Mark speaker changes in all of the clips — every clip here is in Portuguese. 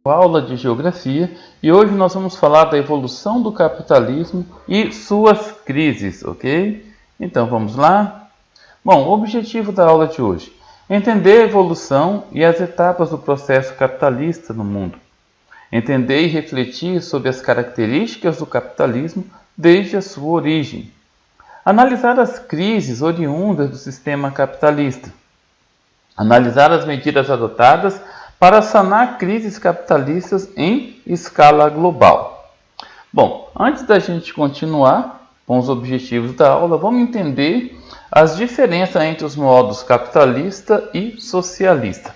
Speaker 1: Aula de Geografia e hoje nós vamos falar da evolução do capitalismo e suas crises, ok? Então vamos lá? Bom, o objetivo da aula de hoje é entender a evolução e as etapas do processo capitalista no mundo. Entender e refletir sobre as características do capitalismo desde a sua origem. Analisar as crises oriundas do sistema capitalista. Analisar as medidas adotadas para sanar crises capitalistas em escala global. Bom, antes da gente continuar com os objetivos da aula, vamos entender as diferenças entre os modos capitalista e socialista.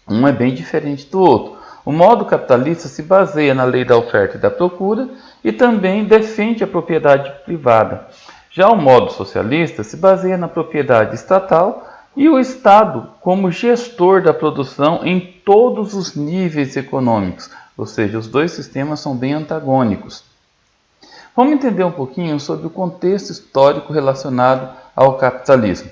Speaker 1: Um é bem diferente do outro. O modo capitalista se baseia na lei da oferta e da procura e também defende a propriedade privada. Já o modo socialista se baseia na propriedade estatal e o Estado como gestor da produção em todos os níveis econômicos, ou seja, os dois sistemas são bem antagônicos. Vamos entender um pouquinho sobre o contexto histórico relacionado ao capitalismo.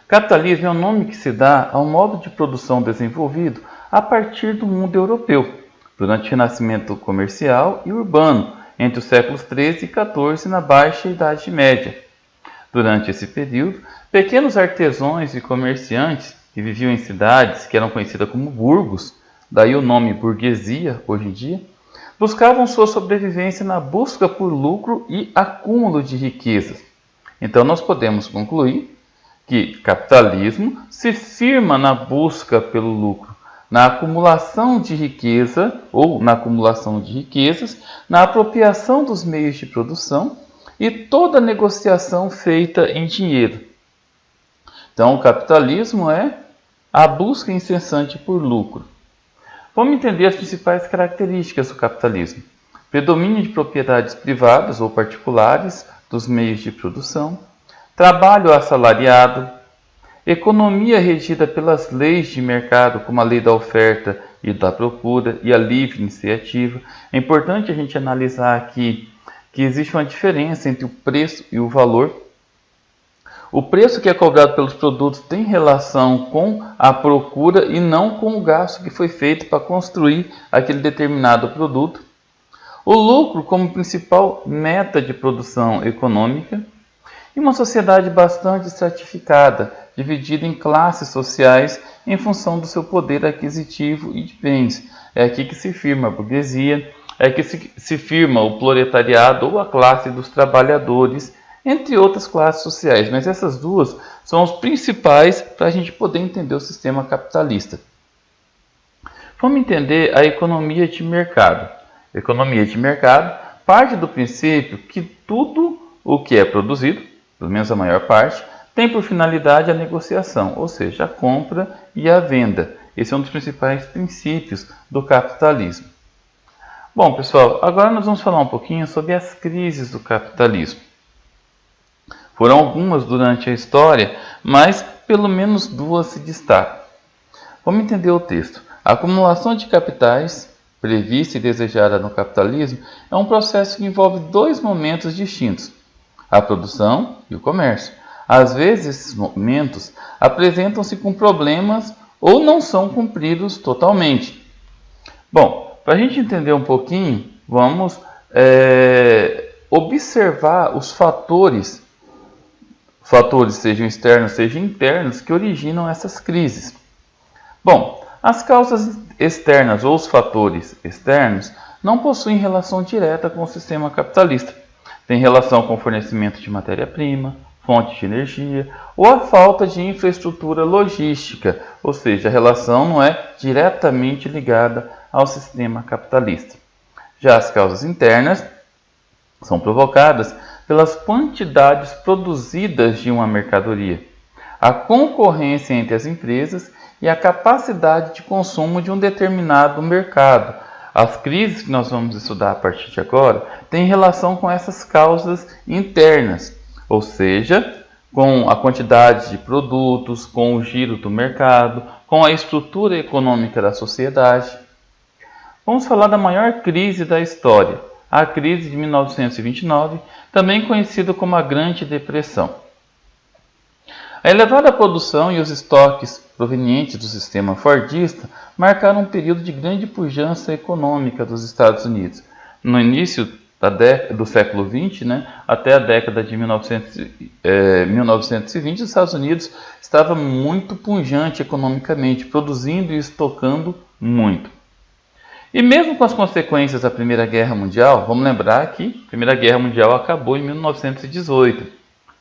Speaker 1: Capitalismo é o nome que se dá ao modo de produção desenvolvido a partir do mundo europeu, durante o renascimento comercial e urbano, entre os séculos XIII e XIV na Baixa Idade Média. Durante esse período, pequenos artesãos e comerciantes que viviam em cidades que eram conhecidas como burgos, daí o nome burguesia hoje em dia, buscavam sua sobrevivência na busca por lucro e acúmulo de riquezas. Então nós podemos concluir que capitalismo se firma na busca pelo lucro, na acumulação de riqueza ou na acumulação de riquezas, na apropriação dos meios de produção e toda negociação feita em dinheiro. Então, o capitalismo é a busca incessante por lucro. Vamos entender as principais características do capitalismo. Predomínio de propriedades privadas ou particulares dos meios de produção, trabalho assalariado, economia regida pelas leis de mercado, como a lei da oferta e da procura e a livre iniciativa. É importante a gente analisar aqui que existe uma diferença entre o preço e o valor. O preço que é cobrado pelos produtos tem relação com a procura e não com o gasto que foi feito para construir aquele determinado produto. O lucro como principal meta de produção econômica. E uma sociedade bastante estratificada, dividida em classes sociais em função do seu poder aquisitivo e de bens. É aqui que se firma a burguesia, é que se firma o proletariado ou a classe dos trabalhadores, entre outras classes sociais. Mas essas duas são os principais para a gente poder entender o sistema capitalista. Vamos entender a economia de mercado. A economia de mercado parte do princípio que tudo o que é produzido, pelo menos a maior parte, tem por finalidade a negociação, ou seja, a compra e a venda. Esse é um dos principais princípios do capitalismo. Bom, pessoal, agora nós vamos falar um pouquinho sobre as crises do capitalismo. Foram algumas durante a história, mas pelo menos duas se destacam. Vamos entender o texto. A acumulação de capitais, prevista e desejada no capitalismo, é um processo que envolve dois momentos distintos: a produção e o comércio. Às vezes, esses momentos apresentam-se com problemas ou não são cumpridos totalmente. Bom, para a gente entender um pouquinho, vamos observar os fatores sejam externos, sejam internos, que originam essas crises. Bom, as causas externas ou os fatores externos não possuem relação direta com o sistema capitalista. Tem relação com o fornecimento de matéria-prima, fonte de energia ou a falta de infraestrutura logística, ou seja, a relação não é diretamente ligada ao sistema capitalista. Já as causas internas são provocadas pelas quantidades produzidas de uma mercadoria, a concorrência entre as empresas e a capacidade de consumo de um determinado mercado. As crises que nós vamos estudar a partir de agora têm relação com essas causas internas, ou seja, com a quantidade de produtos, com o giro do mercado, com a estrutura econômica da sociedade. Vamos falar da maior crise da história, a crise de 1929, também conhecida como a Grande Depressão. A elevada produção e os estoques provenientes do sistema fordista marcaram um período de grande pujança econômica dos Estados Unidos. No início do século XX, até a década de 1920, os Estados Unidos estava muito pujante economicamente, produzindo e estocando muito. E mesmo com as consequências da Primeira Guerra Mundial, vamos lembrar que a Primeira Guerra Mundial acabou em 1918,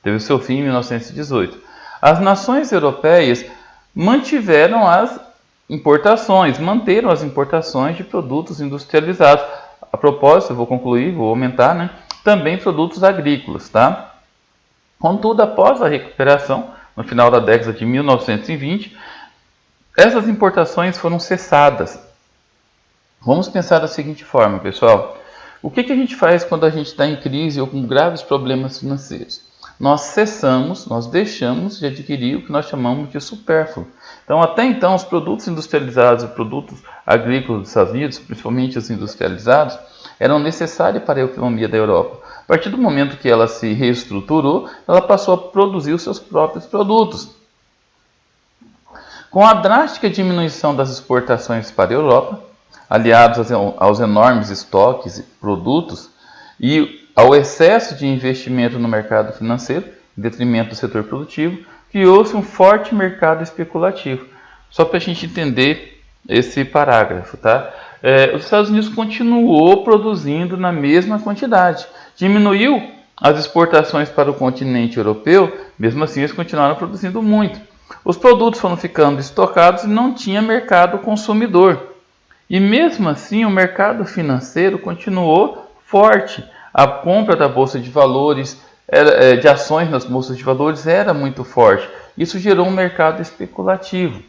Speaker 1: teve o seu fim em 1918. As nações europeias manteram as importações de produtos industrializados. A propósito, eu vou concluir, vou aumentar, também produtos agrícolas, tá? Contudo, após a recuperação, no final da década de 1920, essas importações foram cessadas. Vamos pensar da seguinte forma, pessoal. O que a gente faz quando a gente está em crise ou com graves problemas financeiros? Nós deixamos de adquirir o que nós chamamos de supérfluo. Então, até então, os produtos industrializados e produtos agrícolas dos Estados Unidos, principalmente os industrializados, eram necessários para a economia da Europa. A partir do momento que ela se reestruturou, ela passou a produzir os seus próprios produtos. Com a drástica diminuição das exportações para a Europa, aliados aos enormes estoques e produtos e ao excesso de investimento no mercado financeiro, em detrimento do setor produtivo, criou-se um forte mercado especulativo. Só para a gente entender esse parágrafo, tá? Os Estados Unidos continuou produzindo na mesma quantidade. Diminuiu as exportações para o continente europeu, mesmo assim eles continuaram produzindo muito. Os produtos foram ficando estocados e não tinha mercado consumidor. E mesmo assim o mercado financeiro continuou forte. A compra da Bolsa de Valores, de ações nas bolsas de valores era muito forte. Isso gerou um mercado especulativo.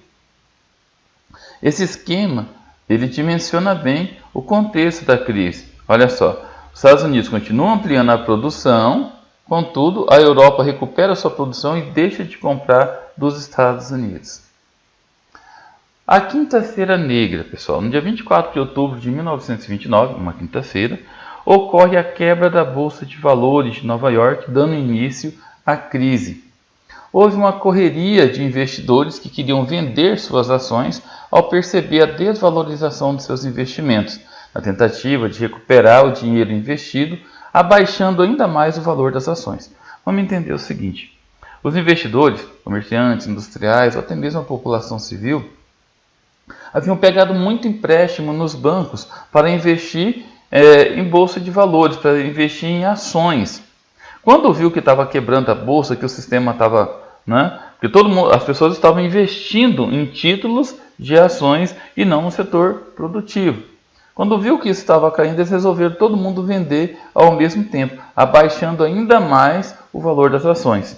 Speaker 1: Esse esquema, ele dimensiona bem o contexto da crise. Olha só, os Estados Unidos continuam ampliando a produção, contudo, a Europa recupera sua produção e deixa de comprar dos Estados Unidos. A Quinta-feira Negra, pessoal, no dia 24 de outubro de 1929, uma quinta-feira, ocorre a quebra da Bolsa de Valores de Nova York, dando início à crise. Houve uma correria de investidores que queriam vender suas ações ao perceber a desvalorização de seus investimentos, na tentativa de recuperar o dinheiro investido, abaixando ainda mais o valor das ações. Vamos entender o seguinte: os investidores, comerciantes, industriais ou até mesmo a população civil, haviam pegado muito empréstimo nos bancos para investir em bolsa de valores, para investir em ações. Quando viu que estava quebrando a bolsa, que o sistema estava, porque as pessoas estavam investindo em títulos de ações e não no setor produtivo. Quando viu que isso estava caindo, eles resolveram todo mundo vender ao mesmo tempo, abaixando ainda mais o valor das ações.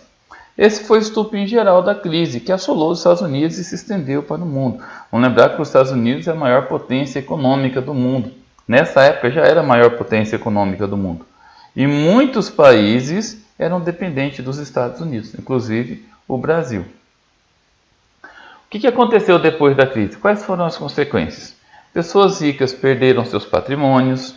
Speaker 1: Esse foi o estupim geral da crise, que assolou os Estados Unidos e se estendeu para o mundo. Vamos lembrar que os Estados Unidos é a maior potência econômica do mundo. Nessa época já era a maior potência econômica do mundo. E muitos países eram dependentes dos Estados Unidos, inclusive o Brasil. O que aconteceu depois da crise? Quais foram as consequências? Pessoas ricas perderam seus patrimônios,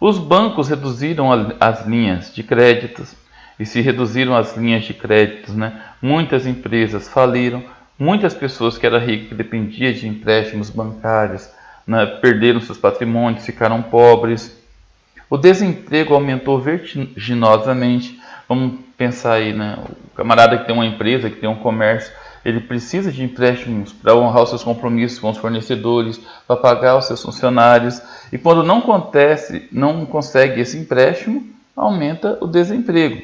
Speaker 1: os bancos reduziram as linhas de créditos, e se reduziram as linhas de créditos, muitas empresas faliram, muitas pessoas que eram ricas, que dependiam de empréstimos bancários, perderam seus patrimônios, ficaram pobres. O desemprego aumentou vertiginosamente. Vamos pensar aí, o camarada que tem uma empresa, que tem um comércio, ele precisa de empréstimos para honrar os seus compromissos com os fornecedores, para pagar os seus funcionários. E quando não consegue esse empréstimo, aumenta o desemprego.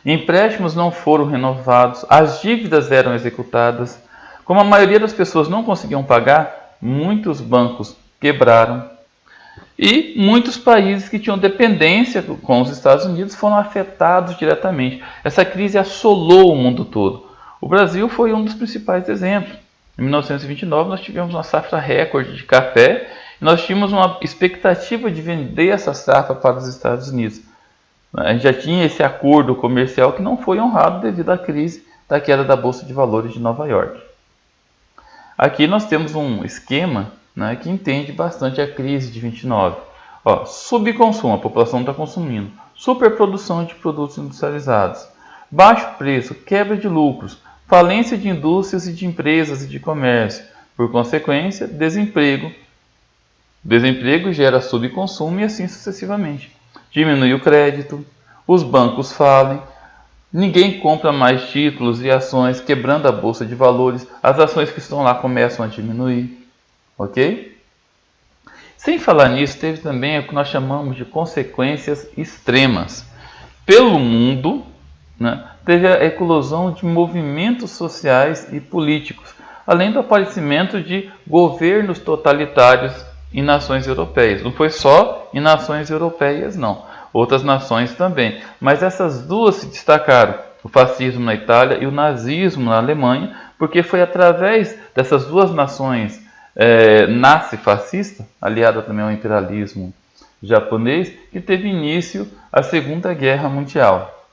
Speaker 1: Empréstimos não foram renovados, as dívidas eram executadas. Como a maioria das pessoas não conseguiam pagar, muitos bancos quebraram. E muitos países que tinham dependência com os Estados Unidos foram afetados diretamente. Essa crise assolou o mundo todo. O Brasil foi um dos principais exemplos. Em 1929 nós tivemos uma safra recorde de café e nós tínhamos uma expectativa de vender essa safra para os Estados Unidos. A gente já tinha esse acordo comercial que não foi honrado devido à crise da queda da Bolsa de Valores de Nova York. Aqui nós temos um esquema que entende bastante a crise de 29. Subconsumo, a população está consumindo. Superprodução de produtos industrializados. baixo preço, quebra de lucros, falência de indústrias e de empresas e de comércio. Por consequência, desemprego. Desemprego gera subconsumo e assim sucessivamente. Diminui o crédito, os bancos falem, ninguém compra mais títulos e ações, quebrando a bolsa de valores, as ações que estão lá começam a diminuir, ok? Sem falar nisso, teve também o que nós chamamos de consequências extremas. Pelo mundo, né, teve a eclosão de movimentos sociais e políticos, além do aparecimento de governos totalitários em nações europeias. Não foi só em nações europeias, não. Outras nações também. Mas essas duas se destacaram, o fascismo na Itália e o nazismo na Alemanha, porque foi através dessas duas nações nazi-fascista, aliada também ao imperialismo japonês, que teve início a Segunda Guerra Mundial.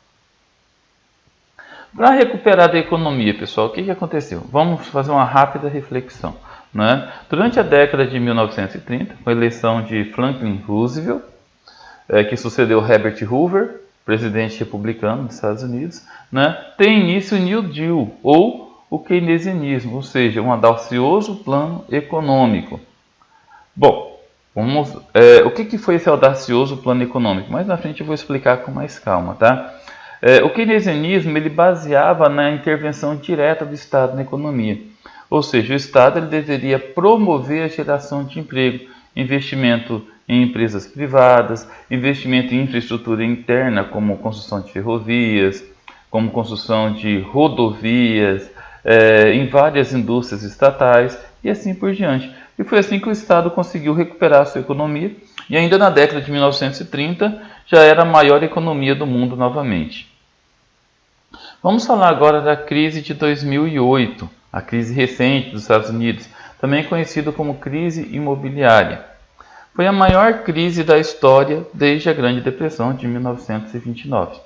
Speaker 1: Para recuperar a economia, pessoal, o que aconteceu? Vamos fazer uma rápida reflexão. Né? Durante a década de 1930, com a eleição de Franklin Roosevelt, que sucedeu Herbert Hoover, presidente republicano dos Estados Unidos, né, tem início o New Deal, ou o keynesianismo, ou seja, um audacioso plano econômico. Bom, o que foi esse audacioso plano econômico? Mais na frente eu vou explicar com mais calma, tá? O keynesianismo ele baseava na intervenção direta do Estado na economia, ou seja, o Estado ele deveria promover a geração de emprego, investimento em empresas privadas, investimento em infraestrutura interna, como construção de ferrovias, como construção de rodovias, em várias indústrias estatais e assim por diante. E foi assim que o Estado conseguiu recuperar a sua economia e ainda na década de 1930 já era a maior economia do mundo novamente. Vamos falar agora da crise de 2008, a crise recente dos Estados Unidos, também conhecida como crise imobiliária. Foi a maior crise da história desde a Grande Depressão de 1929.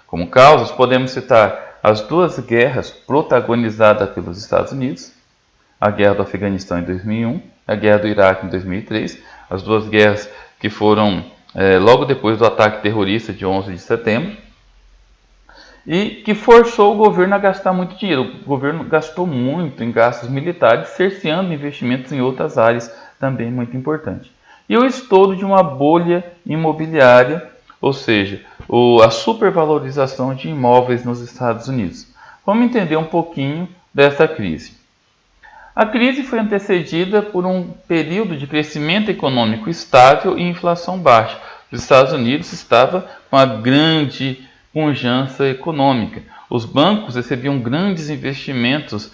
Speaker 1: Como causas, podemos citar as duas guerras protagonizadas pelos Estados Unidos, a Guerra do Afeganistão em 2001, a Guerra do Iraque em 2003, as duas guerras que foram logo depois do ataque terrorista de 11 de setembro, e que forçou o governo a gastar muito dinheiro. O governo gastou muito em gastos militares, cerceando investimentos em outras áreas também muito importantes. E o estouro de uma bolha imobiliária, ou seja, a supervalorização de imóveis nos Estados Unidos. Vamos entender um pouquinho dessa crise. A crise foi antecedida por um período de crescimento econômico estável e inflação baixa. Os Estados Unidos estavam com uma grande pujança econômica. Os bancos recebiam grandes investimentos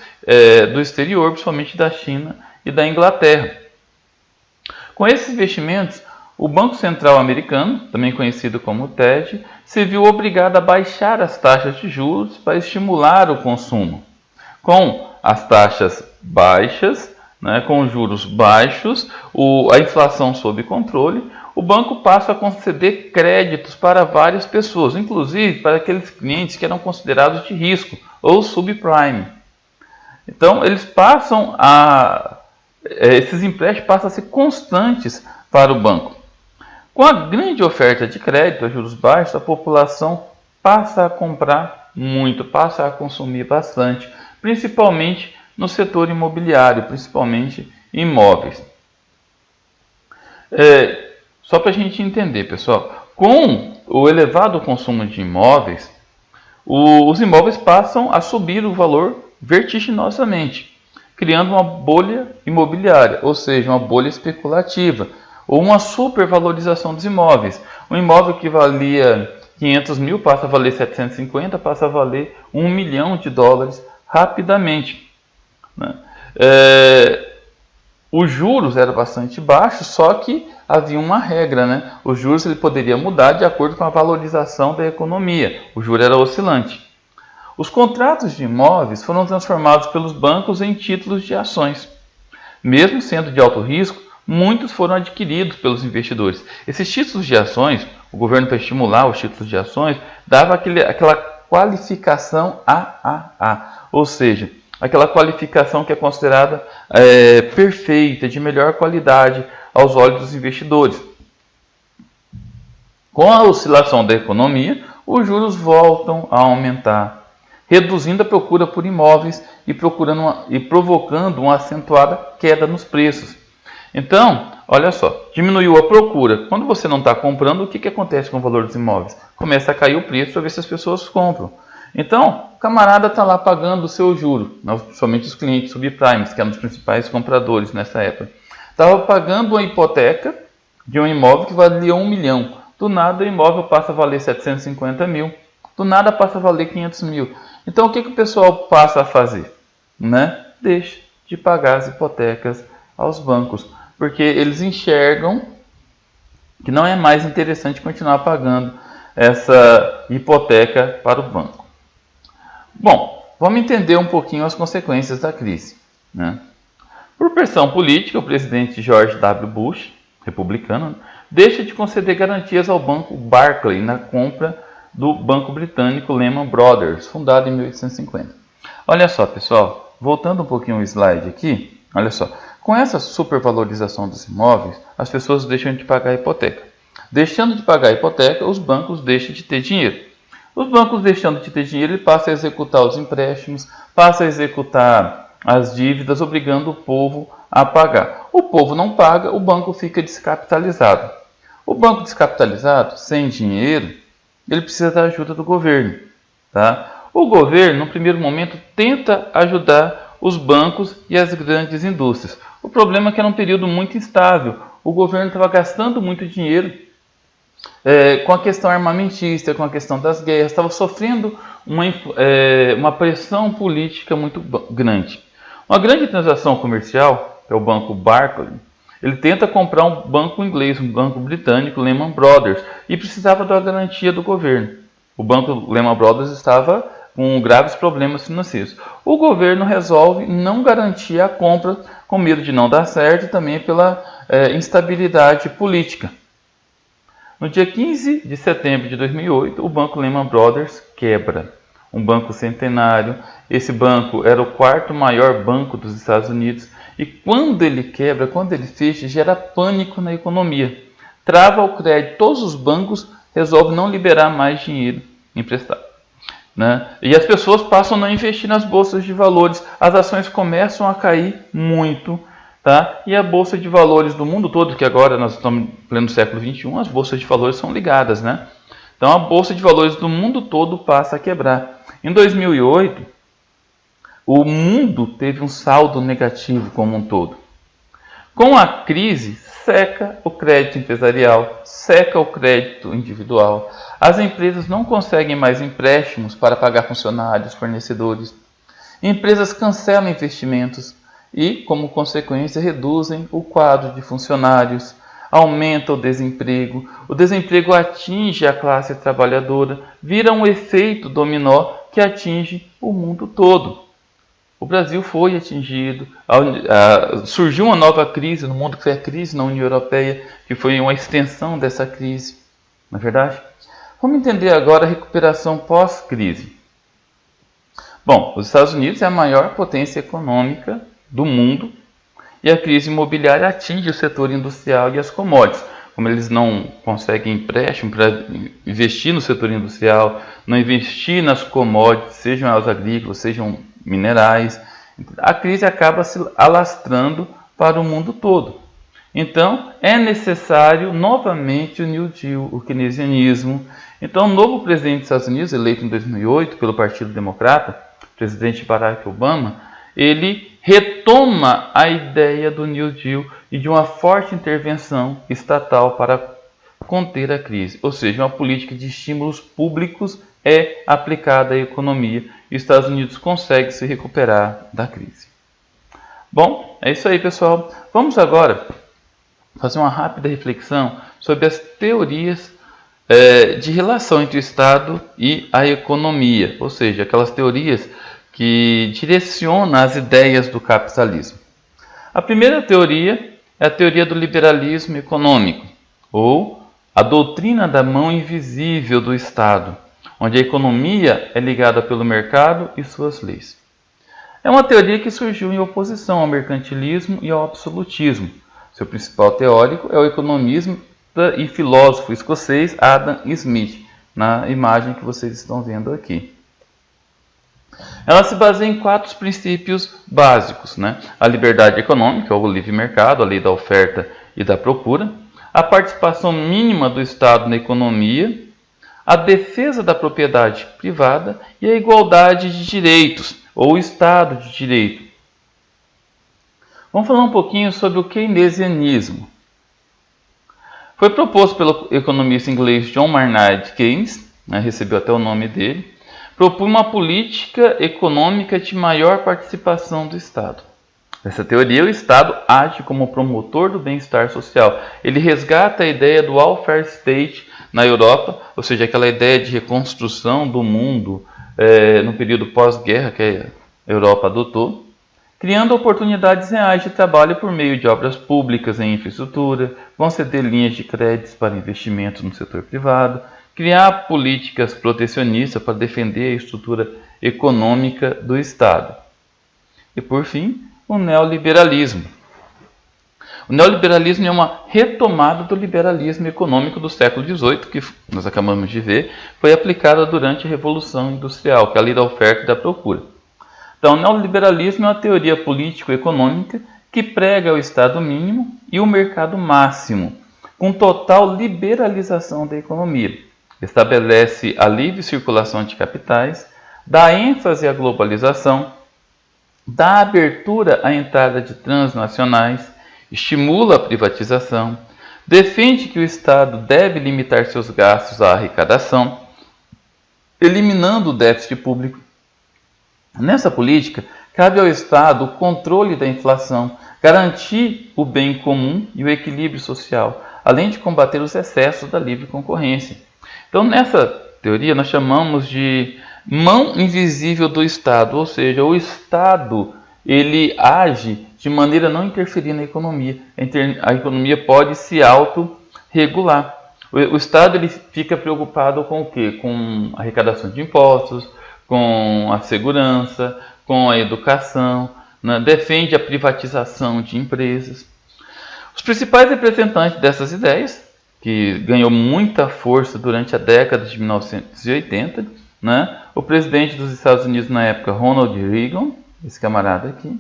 Speaker 1: do exterior, principalmente da China e da Inglaterra. Com esses investimentos, o Banco Central americano, também conhecido como TED, se viu obrigado a baixar as taxas de juros para estimular o consumo. Com as taxas baixas, com os juros baixos, a inflação sob controle, o banco passa a conceder créditos para várias pessoas, inclusive para aqueles clientes que eram considerados de risco ou subprime. Então, esses empréstimos passam a ser constantes para o banco. Com a grande oferta de crédito a juros baixos, a população passa a comprar muito, passa a consumir bastante, principalmente no setor imobiliário, principalmente imóveis. Só para a gente entender, pessoal, com o elevado consumo de imóveis, os imóveis passam a subir o valor vertiginosamente, criando uma bolha imobiliária, ou seja, uma bolha especulativa, ou uma supervalorização dos imóveis. Um imóvel que valia 500 mil passa a valer 750, passa a valer $1 milhão rapidamente. Os juros eram bastante baixos, só que havia uma regra, Os juros ele poderia mudar de acordo com a valorização da economia. O juro era oscilante. Os contratos de imóveis foram transformados pelos bancos em títulos de ações. Mesmo sendo de alto risco, muitos foram adquiridos pelos investidores. Esses títulos de ações, o governo, para estimular os títulos de ações, dava aquela qualificação AAA, ou seja, aquela qualificação que é considerada perfeita, de melhor qualidade aos olhos dos investidores. Com a oscilação da economia, os juros voltam a aumentar, reduzindo a procura por imóveis e provocando uma acentuada queda nos preços. Então, olha só, diminuiu a procura. Quando você não está comprando, o que acontece com o valor dos imóveis? Começa a cair o preço para ver se as pessoas compram. Então, o camarada está lá pagando o seu juro, somente os clientes subprimes, que eram os principais compradores nessa época. Estava pagando uma hipoteca de um imóvel que valia 1 milhão. Do nada o imóvel passa a valer 750 mil. Do nada passa a valer 500 mil. Então o que o pessoal passa a fazer? Deixa de pagar as hipotecas aos bancos. Porque eles enxergam que não é mais interessante continuar pagando essa hipoteca para o banco. Bom, vamos entender um pouquinho as consequências da crise. Por pressão política, o presidente George W. Bush, republicano, deixa de conceder garantias ao banco Barclays na compra do banco britânico Lehman Brothers, fundado em 1850. Olha só, pessoal, voltando um pouquinho o slide aqui, olha só. Com essa supervalorização dos imóveis, as pessoas deixam de pagar a hipoteca. Deixando de pagar a hipoteca, os bancos deixam de ter dinheiro. Os bancos deixando de ter dinheiro, ele passa a executar os empréstimos, passa a executar as dívidas, obrigando o povo a pagar. O povo não paga, o banco fica descapitalizado. O banco descapitalizado, sem dinheiro, ele precisa da ajuda do governo. O governo, no primeiro momento, tenta ajudar os bancos e as grandes indústrias. O problema é que era um período muito instável. O governo estava gastando muito dinheiro com a questão armamentista, com a questão das guerras, estava sofrendo uma pressão política muito grande. Uma grande transação comercial, que é o banco Barclays, ele tenta comprar um banco inglês, um banco britânico, Lehman Brothers, e precisava da garantia do governo. O banco Lehman Brothers estava com graves problemas financeiros. O governo resolve não garantir a compra, com medo de não dar certo e também pela instabilidade política. No dia 15 de setembro de 2008, o banco Lehman Brothers quebra. Um banco centenário. Esse banco era o quarto maior banco dos Estados Unidos. E quando ele quebra, quando ele fecha, gera pânico na economia. Trava o crédito. Todos os bancos resolvem não liberar mais dinheiro emprestado. E as pessoas passam a não investir nas bolsas de valores. As ações começam a cair muito. E a Bolsa de Valores do mundo todo, que agora nós estamos em pleno século XXI, as bolsas de valores são ligadas. Então a Bolsa de Valores do mundo todo passa a quebrar. Em 2008, o mundo teve um saldo negativo como um todo. Com a crise, seca o crédito empresarial, seca o crédito individual. As empresas não conseguem mais empréstimos para pagar funcionários, fornecedores. Empresas cancelam investimentos e, como consequência, reduzem o quadro de funcionários, aumenta o desemprego atinge a classe trabalhadora, vira um efeito dominó que atinge o mundo todo. O Brasil foi atingido, surgiu uma nova crise no mundo, que foi a crise na União Europeia, que foi uma extensão dessa crise, não é verdade? Vamos entender agora a recuperação pós-crise. Bom, os Estados Unidos é a maior potência econômica do mundo e a crise imobiliária atinge o setor industrial e as commodities. Como eles não conseguem empréstimo para investir no setor industrial, não investir nas commodities, sejam elas agrícolas, sejam minerais, a crise acaba se alastrando para o mundo todo. Então, é necessário novamente o New Deal, o keynesianismo. Então, o novo presidente dos Estados Unidos, eleito em 2008 pelo Partido Democrata, presidente Barack Obama, ele retoma a ideia do New Deal e de uma forte intervenção estatal para conter a crise. Ou seja, uma política de estímulos públicos é aplicada à economia e os Estados Unidos conseguem se recuperar da crise. Bom, é isso aí, pessoal. Vamos agora fazer uma rápida reflexão sobre as teorias de relação entre o Estado e a economia, ou seja, aquelas teorias que direcionam as ideias do capitalismo. A primeira teoria é a teoria do liberalismo econômico, ou a doutrina da mão invisível do Estado, onde a economia é ligada pelo mercado e suas leis. É uma teoria que surgiu em oposição ao mercantilismo e ao absolutismo. Seu principal teórico é o economista e filósofo escocês Adam Smith, na imagem que vocês estão vendo aqui. Ela se baseia em 4 princípios básicos, né? A liberdade econômica, o livre mercado, a lei da oferta e da procura, a participação mínima do Estado na economia, a defesa da propriedade privada e a igualdade de direitos, ou Estado de Direito. Vamos falar um pouquinho sobre o keynesianismo. Foi proposto pelo economista inglês John Maynard Keynes, né, recebeu até o nome dele, propunha uma política econômica de maior participação do Estado. Nessa teoria, o Estado age como promotor do bem-estar social. Ele resgata a ideia do welfare state na Europa, ou seja, aquela ideia de reconstrução do mundo no período pós-guerra que a Europa adotou, criando oportunidades reais de trabalho por meio de obras públicas em infraestrutura, conceder linhas de créditos para investimentos no setor privado, criar políticas protecionistas para defender a estrutura econômica do Estado. E, por fim, o neoliberalismo. O neoliberalismo é uma retomada do liberalismo econômico do século XVIII, que nós acabamos de ver, foi aplicada durante a Revolução Industrial, que é a lei da oferta e da procura. Então, o neoliberalismo é uma teoria político-econômica que prega o Estado mínimo e o mercado máximo, com total liberalização da economia. Estabelece a livre circulação de capitais, dá ênfase à globalização, dá abertura à entrada de transnacionais, estimula a privatização, defende que o Estado deve limitar seus gastos à arrecadação, eliminando o déficit público. Nessa política, cabe ao Estado o controle da inflação, garantir o bem comum e o equilíbrio social, além de combater os excessos da livre concorrência. Então, nessa teoria, nós chamamos de mão invisível do Estado, ou seja, o Estado ele age de maneira a não interferir na economia. A economia pode se autorregular. O Estado ele fica preocupado com o quê? Com a arrecadação de impostos, com a segurança, com a educação, né? Defende a privatização de empresas. Os principais representantes dessas ideias, que ganhou muita força durante a década de 1980, né? O presidente dos Estados Unidos na época, Ronald Reagan, esse camarada aqui,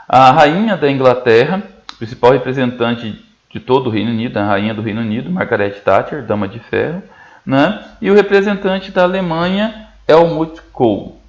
Speaker 1: a rainha da Inglaterra, principal representante de todo o Reino Unido, a rainha do Reino Unido, Margaret Thatcher, dama de ferro, né? E o representante da Alemanha, Helmut Kohl.